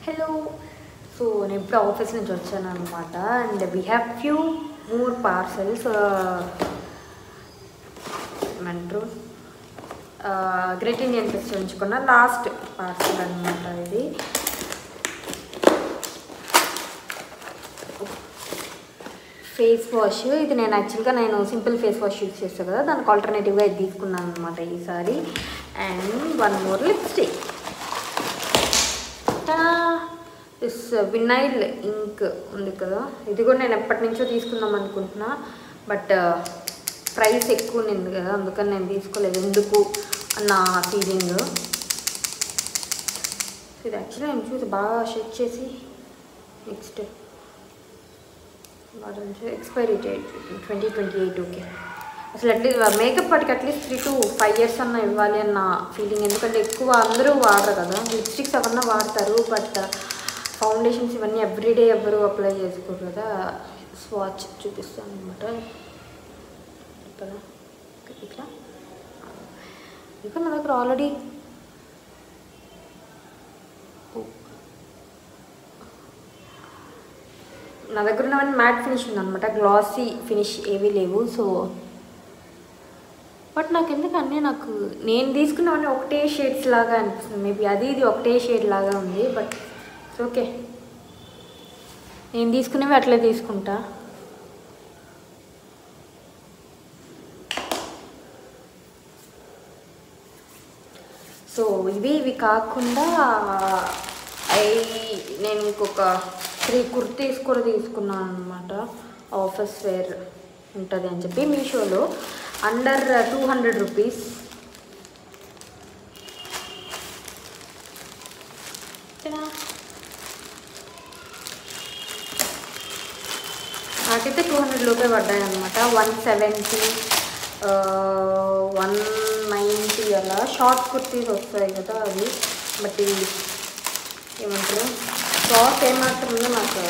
Hello. So నేను ఇప్పుడు office నుంచి వచ్చాను అనమాట. And we have few more parcels. ఏమంటారు, గ్రేట్ ఇండియన్ ఫెస్టివల్ ఉంచుకున్న లాస్ట్ పార్సల్ అనమాట ఇది. ఫేస్ వాష్ ఇది నేను యాక్చువల్గా సింపుల్ ఫేస్ వాష్ యూజ్ చేస్తాను కదా, దానికి ఆల్టర్నేటివ్గా ఇది తీసుకున్నాను అనమాట ఈసారి. And one more lipstick. This vinyl ink ఉంది కదా, ఇది కూడా నేను ఎప్పటి నుంచో తీసుకుందాం అనుకుంటున్నా. బట్ ప్రైస్ ఎక్కువ ఉంది కదా, అందుకని నేను తీసుకోలేదు. ఎందుకు అన్న ఫీలింగ్. ఇది యాక్చువల్గా నేను చూసి బాగా షేక్ చేసి నెక్స్ట్ ఎక్స్పైరీ డేట్ 2028. ఓకే, అసలు అట్లీస్ట్ మేకప్ వాటికి అట్లీస్ట్ 3 to 5 years అన్న ఇవ్వాలి అన్న ఫీలింగ్. ఎందుకంటే ఎక్కువ అందరూ వాడరు కదా, లిప్స్టిక్స్ అవన్నీ వాడతారు. బట్ ఫౌండేషన్స్ ఇవన్నీ ఎవ్రీడే ఎవరు అప్లై చేసుకోరు కదా. స్వాచ్ చూపిస్తాను అనమాట. ఇక్కడ ఇక్కడ ఇంకా నా దగ్గర ఆల్రెడీ నా దగ్గర ఉన్నవన్నీ మ్యాట్ ఫినిష్ ఉందన్నమాట, గ్లాసీ ఫినిష్ ఏవీ లేవు. సో బట్ నాకు ఎందుకన్నీ నేను తీసుకున్నవన్నీ ఒకటే షేడ్స్ లాగా అనిపిస్తుంది. మేబీ ఇది ఒకటే షేడ్ లాగా ఉంది. బట్ ఓకే, నేను తీసుకునేవి అట్లే తీసుకుంటా. సో ఇవి కాకుండా నేను ఇంకొక 3 కుర్తీస్ కూడా తీసుకున్నాను అనమాట. ఆఫీస్ వేర్ ఉంటుంది అని చెప్పి మీషోలో అండర్ 200 రూపీస్. నాకైతే 200 లోపే పడ్డాయి అనమాట. 170, 190 అలా షార్ట్ కుర్తీస్ వస్తాయి కదా అవి. బట్ ఏమంటారు, క్లాత్ ఏమాత్రం ఉందో నాకు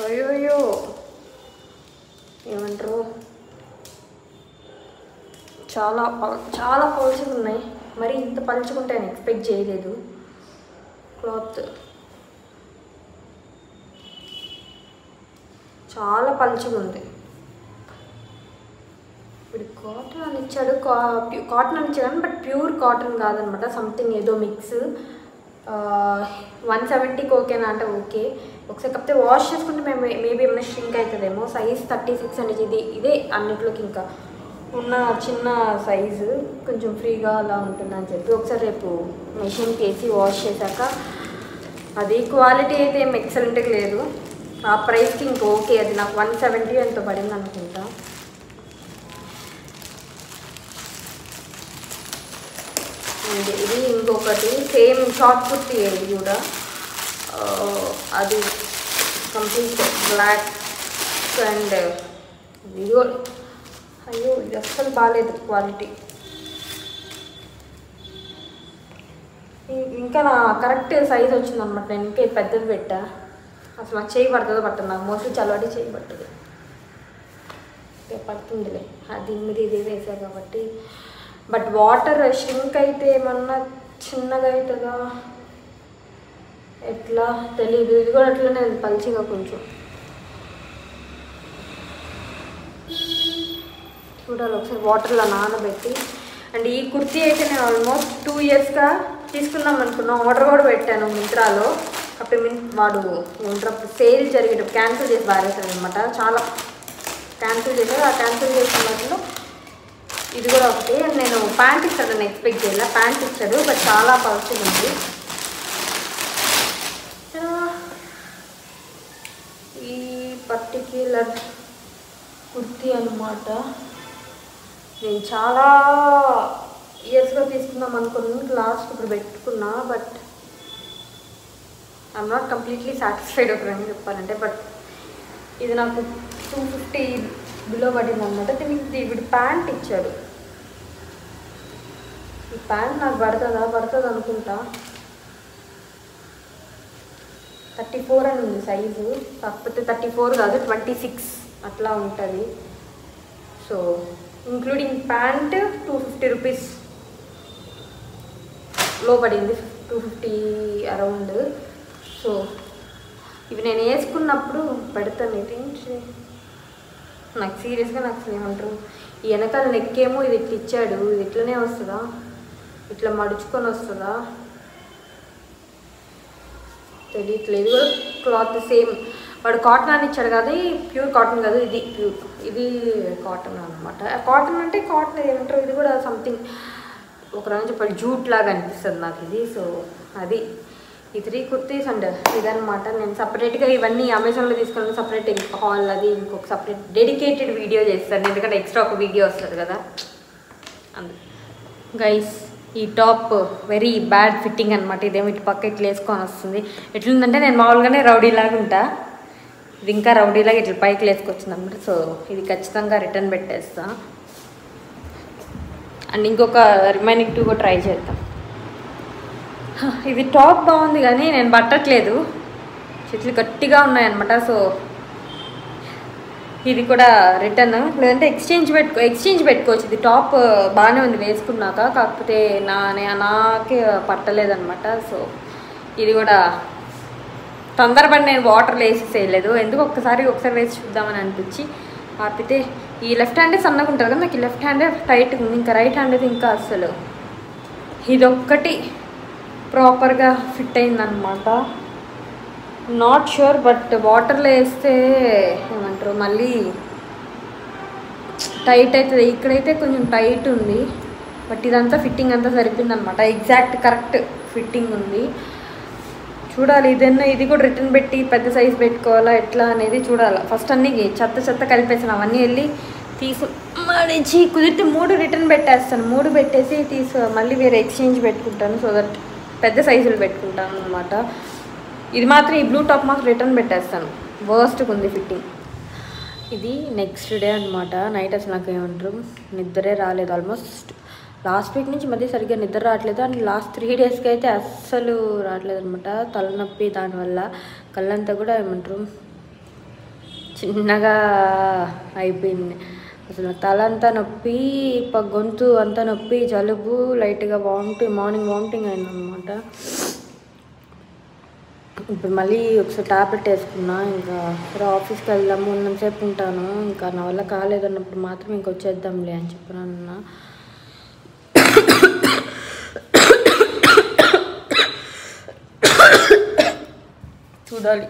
అయ్యోయ్యో ఏమంటారు, చాలా చాలా పలుచగా ఉన్నాయి. మరి ఇంత పలుచుకుంటే నేను ఎక్స్పెక్ట్ చేయలేదు. క్లాత్ చాలా పలుచగా ఉంది. ఇప్పుడు కాటన్ అని ఇచ్చాడు, కాటన్ అని ఇచ్చాడు, బట్ ప్యూర్ కాటన్ కాదనమాట. సంథింగ్ ఏదో మిక్స్. 170కి ఓకేనా అంటే ఓకే. ఒకసారి కాకపోతే వాష్ చేసుకుంటే మేబీ ఏమైనా షింక్ అవుతుందేమో. సైజ్ 36 అనేది ఇదే అన్నిట్లోకి ఇంకా ఉన్న చిన్న సైజు, కొంచెం ఫ్రీగా అలా ఉంటుందని చెప్పి ఒకసారి రేపు మెషిన్కి వేసి వాష్ చేశాక అది క్వాలిటీ అయితే ఏం ఎక్సలెంట్గా లేదు. ఆ ప్రైస్కి ఇంక ఓకే. అది నాకు 170 ఎంతో పడింది అనుకుంటా. ఇది ఇంకొకటి సేమ్ షార్ట్ కుర్తీ ఇది కూడా. అది కంప్లీట్ బ్లాక్ అండ్ ఇది కూడా అయ్యో ఇది అస్సలు బాగాలేదు క్వాలిటీ. ఇంకా నా కరెక్ట్ సైజ్ వచ్చిందనమాట. నేను ఇంకా పెద్దది పెట్టా. అసలు నాకు చేయి పడుతుందో పట్టదు, నాకు మోస్ట్లీ చల్లటి చేయి పట్టదు. పడుతుందిలే దీని మీద ఇది వేసా కాబట్టి. బట్ వాటర్ షింక్ అయితే ఏమన్నా చిన్నగా అవుతుందా ఎట్లా తెలీదు. ఇది కూడా అట్లనే పల్చిగా కొంచెం చూడాలి ఒకసారి వాటర్లో నానబెట్టి. అండ్ ఈ కుర్తీ అయితే నేను ఆల్మోస్ట్ 2 yearsగా తీసుకుందాం అనుకున్నా. ఆర్డర్ కూడా పెట్టాను మింత్రాలో. అప్పుడు వాడు సేల్ జరిగేటప్పుడు క్యాన్సిల్ చేసి బారేశాడు అనమాట. చాలా క్యాన్సిల్ చేశాడు. ఆ క్యాన్సిల్ చేసిన వాటిలో ఇది కూడా ఒకటి. అండ్ నేను ప్యాంట్ ఇస్తాడని ఎక్స్పెక్ట్ చేయాలి. ప్యాంట్ ఇచ్చాడు, బట్ చాలా పల్చగా ఉంది. ఈ పర్టిక్యులర్ కుర్తీ అనమాట నేను చాలా ఇయర్స్గా తీసుకుందాం అనుకున్నాను. లాస్ట్ ఇప్పుడు పెట్టుకున్నా. But I'm not completely satisfied ఒక రంగు చెప్పాలంటే. బట్ ఇది నాకు 250 బిలో పడింది అనమాట. దీనికి ఇప్పుడు ప్యాంట్ ఇచ్చాడు. ఈ ప్యాంట్ నాకు పడుతుంది అనుకుంటా. 34 అని ఉంది సైజు. కాకపోతే 34 కాదు, 26 అట్లా ఉంటుంది. సో ఇంక్లూడింగ్ ప్యాంట్ 250 రూపీస్ లో పడింది. 250 అరౌండ్. సో ఇవి నేను వేసుకున్నప్పుడు పెడతాను. ఏంటి నాకు సీరియస్గా నాకు ఏమంటారు, ఈ వెనకాల నెక్కేమో ఇది ఇట్లా ఇచ్చాడు, ఇది ఇట్లనే వస్తుందా, ఇట్లా మడుచుకొని వస్తుందా తెలియట్లేదు. కూడా క్లాత్ సేమ్ వాడు కాటన్ అని ఇచ్చాడు కదా, ప్యూర్ కాటన్ కాదు, ఇది ప్యూర్, ఇది కాటన్ అనమాట. కాటన్ అంటే కాటన్ ఏమంటారు, ఇది కూడా సంథింగ్ ఒక రోజు చెప్పాలి జూట్ లాగా అనిపిస్తుంది నాకు ఇది. సో అది ఈ 3 కుర్తీస్ అండ్ ఇదనమాట. నేను సపరేట్గా ఇవన్నీ అమెజాన్లో తీసుకున్నాను, సపరేట్ హాల్ అది ఇంకొక సపరేట్ డెడికేటెడ్ వీడియో చేస్తాను, ఎందుకంటే ఎక్స్ట్రా ఒక వీడియో వస్తుంది కదా అందు. గైస్ ఈ టాప్ వెరీ బ్యాడ్ ఫిట్టింగ్ అనమాట. ఇదేమో ఇటు పక్క ఇట్లా వేసుకొని వస్తుంది. ఎట్లుందంటే నేను మామూలుగానే రౌడీలాగా ఉంటా, ఇది ఇంకా రౌడీలాగా ఇట్లా పైకి వేసుకొచ్చింది అనమాట. సో ఇది ఖచ్చితంగా రిటర్న్ పెట్టేస్తా. అండ్ ఇంకొక రిమైనింగ్ 2 కూడా ట్రై చేద్దాం. ఇది టాప్ బాగుంది కానీ నేను పట్టట్లేదు, చెట్లు గట్టిగా ఉన్నాయన్నమాట. సో ఇది కూడా రిటర్న్, లేదంటే ఎక్స్చేంజ్ పెట్టుకోవచ్చు. ఇది టాప్ బాగానే ఉంది వేసుకున్నాక, కాకపోతే నాకే పట్టలేదన్నమాట. సో ఇది కూడా తొందరపడి నేను వాటర్లో వేసేసేయలేదు, ఎందుకు ఒకసారి వేసి చూద్దామని అనిపించి ఆపితే. ఈ లెఫ్ట్ హ్యాండే సన్నగా ఉంటుంది కదా, నాకు ఈ లెఫ్ట్ హ్యాండే టైట్గా ఉంది, ఇంకా రైట్ హ్యాండ్ అయితే ఇంకా అసలు ఇదొక్కటి ప్రాపర్గా ఫిట్ అయిందనమాట. నాట్ షూర్, బట్ వాటర్లో వేస్తే ఏమంటారు మళ్ళీ టైట్ అవుతుంది. ఇక్కడైతే కొంచెం టైట్ ఉంది, బట్ ఇదంతా ఫిట్టింగ్ అంతా సరిపోయింది అనమాట. ఎగ్జాక్ట్ కరెక్ట్ ఫిట్టింగ్ ఉంది. చూడాలి ఇది కూడా రిటర్న్ పెట్టి పెద్ద సైజ్ పెట్టుకోవాలా ఎట్లా అనేది చూడాలి. ఫస్ట్ అన్నీ చెత్త కలిపేసాను, అవన్నీ వెళ్ళి మడిచి కుదిరితే 3 రిటర్న్ పెట్టేస్తాను. 3 పెట్టేసి మళ్ళీ వేరే ఎక్స్చేంజ్ పెట్టుకుంటాను, సో దట్ పెద్ద సైజులు పెట్టుకుంటాను అనమాట. ఇది మాత్రం ఈ బ్లూ టాప్ మాత్రం రిటర్న్ పెట్టేస్తాను, వర్స్ట్గా ఉంది ఫిట్టింగ్. ఇది నెక్స్ట్ డే అనమాట. నైట్ అసలు నాకు ఏమంటారు నిద్రే రాలేదు. ఆల్మోస్ట్ లాస్ట్ వీక్ నుంచి మధ్య సరిగ్గా నిద్ర రావట్లేదు, అండ్ లాస్ట్ 3 డేస్కి అయితే అస్సలు రావట్లేదు అనమాట. తలనొప్పి, దానివల్ల కళ్ళంతా కూడా ఏమంటారు చిన్నగా అయిపోయింది. అసలు తల అంతా నొప్పి, గొంతు అంతా నొప్పి, జలుబు, లైట్గా మార్నింగ్ వామిటింగ్ అయిందనమాట. ఇప్పుడు మళ్ళీ ఒకసారి టాబ్లెట్ వేసుకున్నా. ఇంకా ఆఫీస్కి వెళ్దాము, ఉన్నంతసేపు ఉంటాను, ఇంకా నా వల్ల కాలేదన్నప్పుడు మాత్రం ఇంక వచ్చేద్దాంలే అని చెప్పినా. చూడాలి.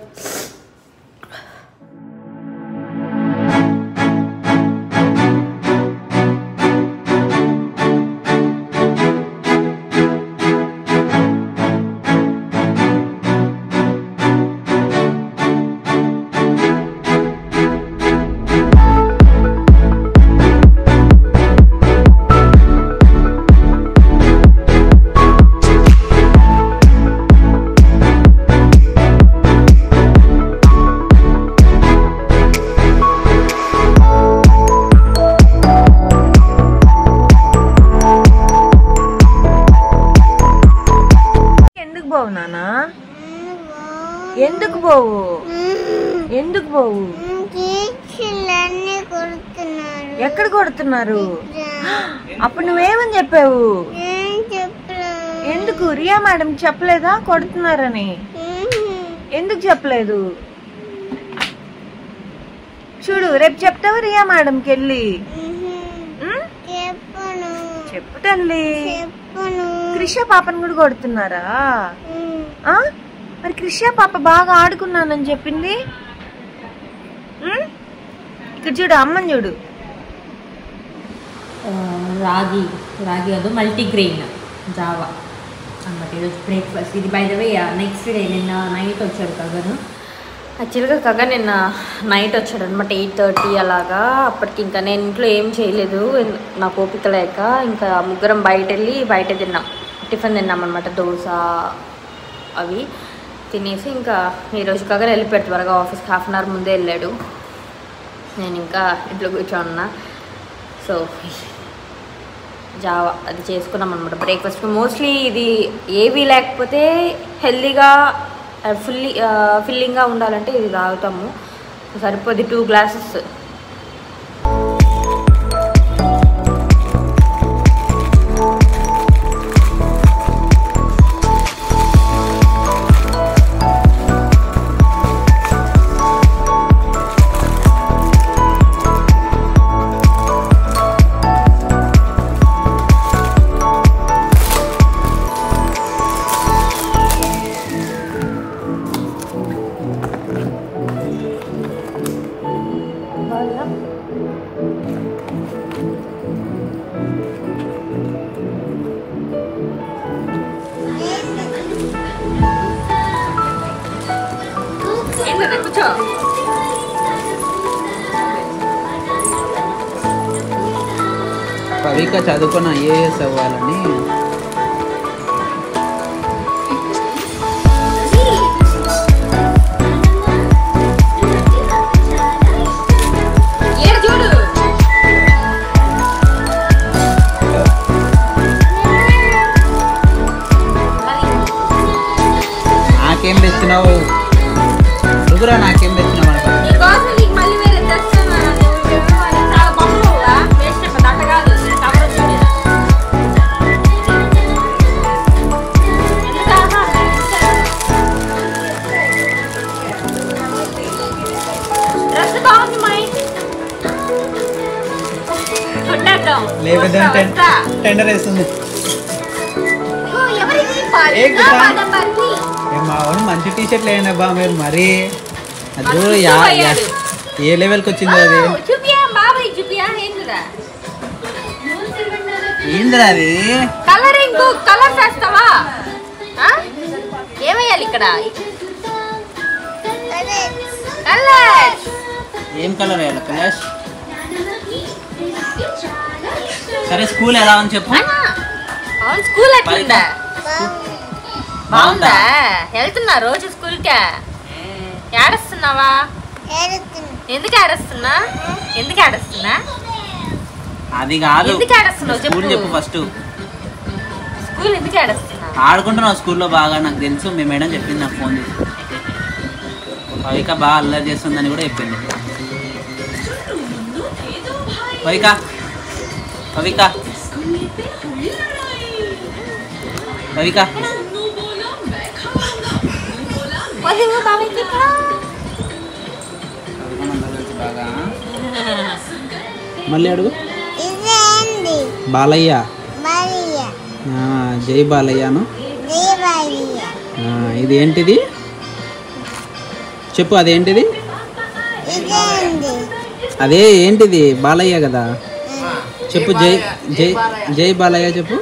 ఎందుకు పోవు? ఎందుకు పోవు? ఎక్కడ కొడుతున్నారు? అప్పుడు నువ్వేమని చెప్పావు? ఎందుకు రియా మేడం చెప్పలేదా కొడుతున్నారని? ఎందుకు చెప్పలేదు? చూడు, రేపు చెప్తావు రియా మేడంకి వెళ్ళి. చెప్పు తల్లి. క్రిష పాపను కూడా కొడుతున్నారా? మరి క్రిష పాప బాగా ఆడుకున్నానని చెప్పింది. ఇక్కడ చూడు, అమ్మని చూడు. రాగి అది మల్టీగ్రెయిన్ జావా అన్నమాట ఈరోజు బ్రేక్ఫాస్ట్. ఇది by the way next day నిన్న నైట్ వచ్చాడు కగను. యాక్చువల్గా కగన్ నిన్న నైట్ వచ్చాడు అనమాట 8:30 అలాగా. అప్పటికి ఇంకా నేను ఇంట్లో ఏం చేయలేదు, నాకు ఓపిక లేక ఇంకా ముగ్గురం బయట తిన్నాం, టిఫిన్ తిన్నాం అనమాట. దోశ అవి తినేసి ఇంకా ఈరోజు కగన్ వెళ్ళిపోయాడు త్వరగా ఆఫీస్కి. 1/2 అవర్ ముందే వెళ్ళాడు. నేను ఇంకా ఇంట్లో కూర్చోన్నా. సో జావా అది చేసుకున్నాం అనమాట బ్రేక్ఫాస్ట్. మోస్ట్లీ ఇది ఏవి లేకపోతే హెల్దీగా ఫిల్లింగ్గా ఉండాలంటే ఇది తాగుతాము. సరిపోద్ది 2 గ్లాసెస్. కూర్చో. పవిక చదువుకున్న ఐఏఎస్ అవ్వాలని. నాకేం తెచ్చినావు? రుగురా, నాకేం తెచ్చినావు? లేకపోతే టెండర్ వేస్తుంది. మా వాడు మంచి టీ షర్ట్లు వేయండి అబ్బా మీరు మరీ. అది ఏ లెవెల్కి వచ్చింది అది? ఏందిరా అది? కలరింగ్ కలర్ చేస్తావా? ఏమయ్యాలి ఇక్కడ? ఏం కలర్ వేయాలి కలాష్? సరే స్కూల్ ఎలా అని చెప్పు. స్కూల్ ఎట్లుందా? బాగుందా? వెళ్తున్నా రోజు స్కూల్కే? ఏడుస్తున్నావా? ఎందుకు ఏడుస్తున్నా? ఎందుకు ఏడుస్తున్నా? అది కాదు, ఎందుకు ఏడుస్తున్నావు స్కూల్ చెప్పు ఫస్ట్. స్కూల్ ఎందుకు ఏడుస్తున్నా? ఆడుకుంటున్నావు స్కూల్లో బాగా, నాకు తెలుసు. మీ మేడం చెప్పింది నాకు ఫోన్ చేసి. పవిక బాగా అల్లరి చేస్తుందని కూడా చెప్పింది. పవిక పవిక పవిక బాగా మళ్ళీ అడుగు. బాలయ్య, జై బాలయ్యను. ఇది ఏంటిది చెప్పు? అదేంటిది? అదే ఏంటిది? బాలయ్య కదా చెప్పు. జై జై జై బాలయ్య చెప్పు.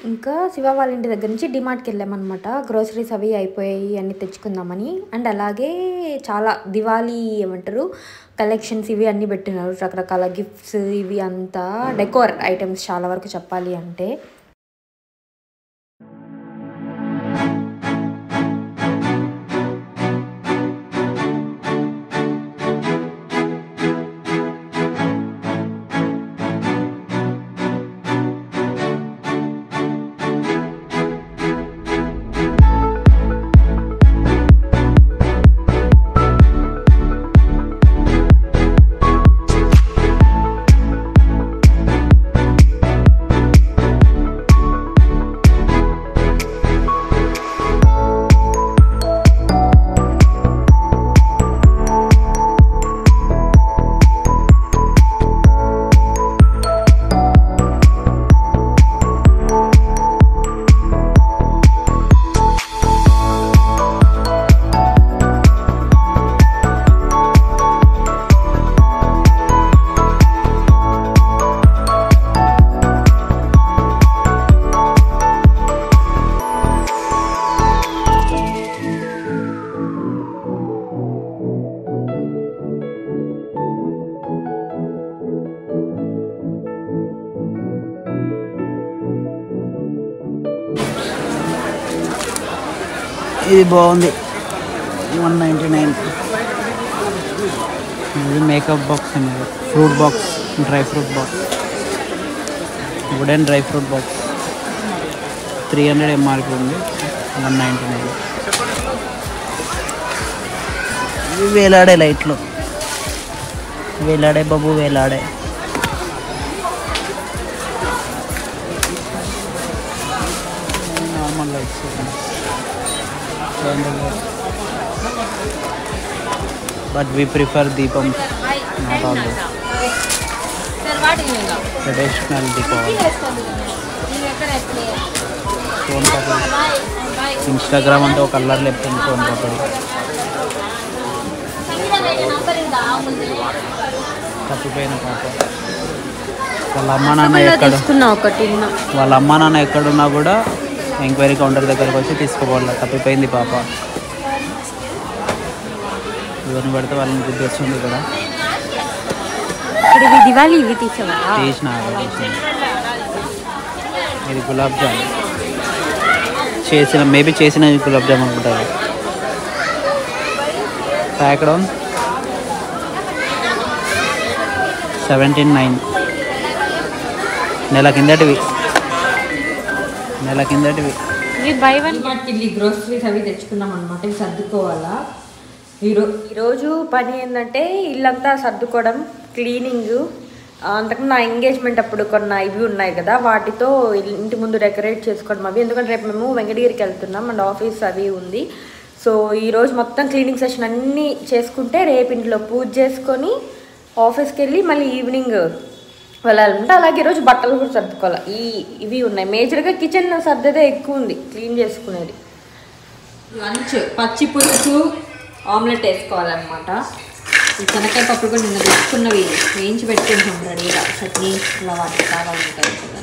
ఇంకా శివ వాళ్ళ ఇంటి దగ్గర నుంచి డిమార్ట్కి వెళ్ళామన్నమాట. గ్రోసరీస్ అవి అయిపోయాయి, అన్నీ తెచ్చుకుందామని. అండ్ అలాగే చాలా దివాళీ ఏమంటారు కలెక్షన్స్ ఇవి అన్నీ పెట్టినారు. రకరకాల గిఫ్ట్స్ ఇవి అంతా డెకోర్ ఐటమ్స్ చాలా వరకు చెప్పాలి అంటే. ఇది బాగుంది, 199. ఇది మేకప్ బాక్స్ అన్నది, fruit box, dry fruit box, wooden dry fruit box. 300 MRP ఉంది, 199. ఇవి వేలాడే లైట్లు, వేలాడే బాబు వేలాడే. Normal lights, but we prefer deepam, not all this traditional Deepavali. Phone papadi, Instagram ante oka color leptundi phone papadi. తప్పిపోయిన పాప వాళ్ళ అమ్మ నాన్న ఎక్కడ, వాళ్ళ అమ్మ నాన్న ఎక్కడున్నా కూడా ఎంక్వైరీ కౌంటర్ దగ్గరకు వచ్చి తీసుకోవాలి. తప్పిపోయింది పాప. ఎవరిని పడితే వాళ్ళని గుర్తు వస్తుంది కదా. ఇవి దివాలి ఇవి తీసిన ఇది గులాబ్ జామ్ చేసిన మేబీ చేసిన గులాబ్ జామ్ అనుకుంటారు. Packed on 79. నెల కిందటివి ఇవి గ్రోసరీస్ అవి తెచ్చుకున్నాం అనమాట. ఇవి సర్దుకోవాలా. ఈరోజు పని ఏంటంటే ఇల్లంతా సర్దుకోవడం, క్లీనింగ్. అంతకుముందు నా ఎంగేజ్మెంట్ అప్పుడు కొన్న ఇవి ఉన్నాయి కదా, వాటితో ఇంటి ముందు డెకరేట్ చేసుకోవడం అవి. ఎందుకంటే రేపు మేము వెంకటగిరికి వెళ్తున్నాం అండ్ ఆఫీస్ అవి ఉంది. సో ఈరోజు మొత్తం క్లీనింగ్ సెషన్ అన్నీ చేసుకుంటే రేపు ఇంట్లో పూజ చేసుకొని ఆఫీస్కి వెళ్ళి మళ్ళీ ఈవినింగ్ వెళ్ళాలంటే. అలాగే ఈరోజు బట్టలు కూడా సర్దుకోవాలి. ఇవి ఉన్నాయి. మేజర్గా కిచెన్ సర్దేదే ఎక్కువ ఉంది క్లీన్ చేసుకునేది. లంచ్ పచ్చి పులుసు ఆమ్లెట్ వేసుకోవాలన్నమాట. ఈ శనక్కాయ పప్పులు కూడా నిన్న తెచ్చుకున్నవి వేయించి పెట్టుకుంటాం రెడీగా. చట్నీ ఇలా వాటికి కావాలంటాయి కదా.